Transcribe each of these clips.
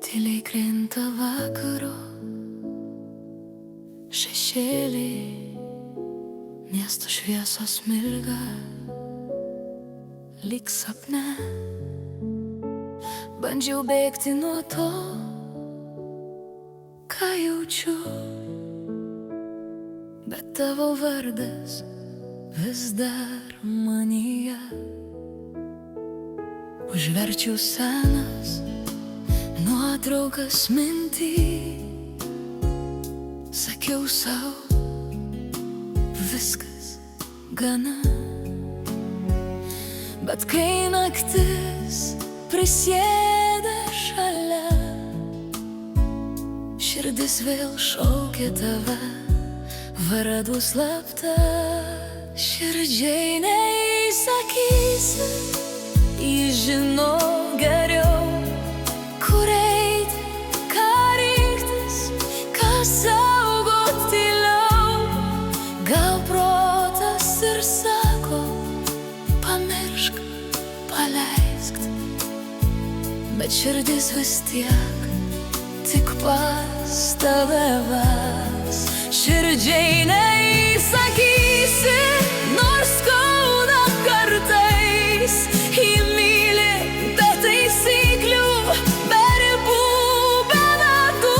Tyliai krinta vakaro šešėliai, miesto šviesos mirga lyg sapne. Bandžiau bėgti nuo to, ką jaučiu, bet tavo vardas vis dar manyje. Užverčiau senas nuotraukas mintį, sakiau sau, viskas gana. Bet kai naktis prisėda šalia, širdis vėl šaukia tave vardu slapta. Širdžiai neįsakysi, jis žino geriau, kur eiti, ką rinktis, ką saugot tyliau. Gal protas ir sako, pamiršk, paleisk, bet širdis vis tiek tik pas tave ves. Širdžiai neįsakysi, nors skauda kartais, jį myli be taisyklių, be ribų, be natų.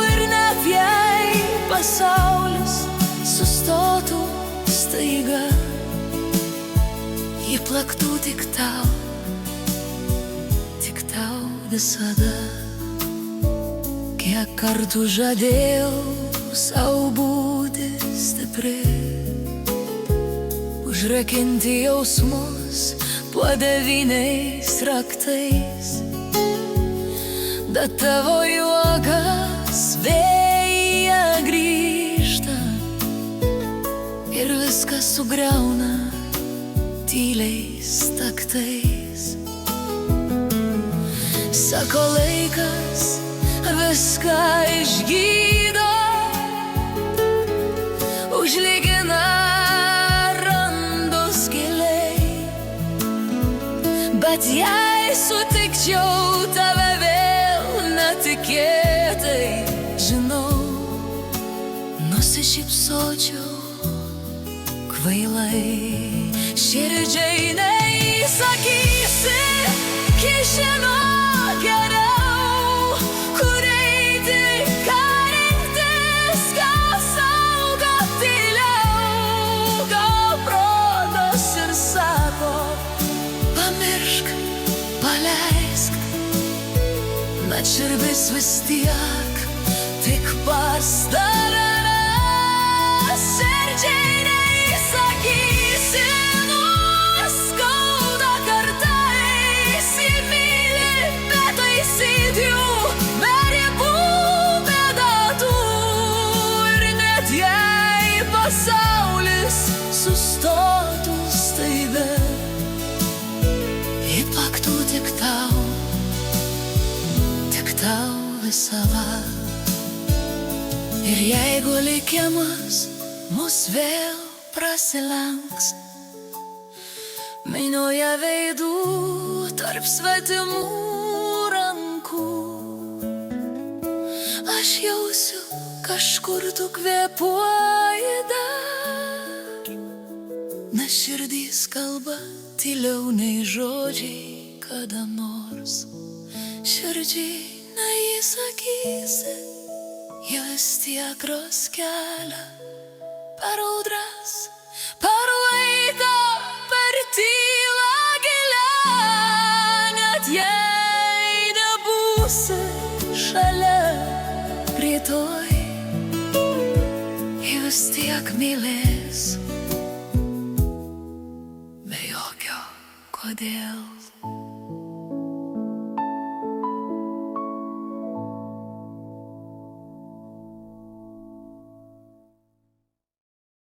Ir net jei pasaulis sustotų staiga, ji plaktų tik tau visada. Kiek kartų žadėjau sau būti stipri, užrakinti jausmus po 9 raktais, bet tavo juokas vėja grįžta ir viskas sugriauna tyliais taktais. Sako, laikas viską išgydo, užlygina randus giliai. Bet jei sutikčiau tave vėl netikėtai, žinau, nusišypsočiau kvailai. Širdžiai neįsakysi, kišeno geriau, kur eiti, ką rinktis, ką saugot tyliau. Gal protas ir sako, pamiršk, paleisk, bet širdis vis tiek tik pas tave ves. Širdžiai neįsakysi, nors skauda kartais, jį myli be taisyklių, be ribų, be datų. Ir net jei pasaulis sustotų staiga, ji plaktų tik tau visava. Ir jeigu likimas mus vėl prasilenks, minioje veidų tarp svetimų rankų, aš jausiu, kažkur tu kvėpuoji dar, nes širdys kalba tyliau nei žodžiai kada nors. Širdžiai neįsakysi, jas tiek ras kelią per audras, per laiką, per tylą gilią. Net jei nebūsi šalia rytoj, ji vis tiek mylės be jokio kodėl.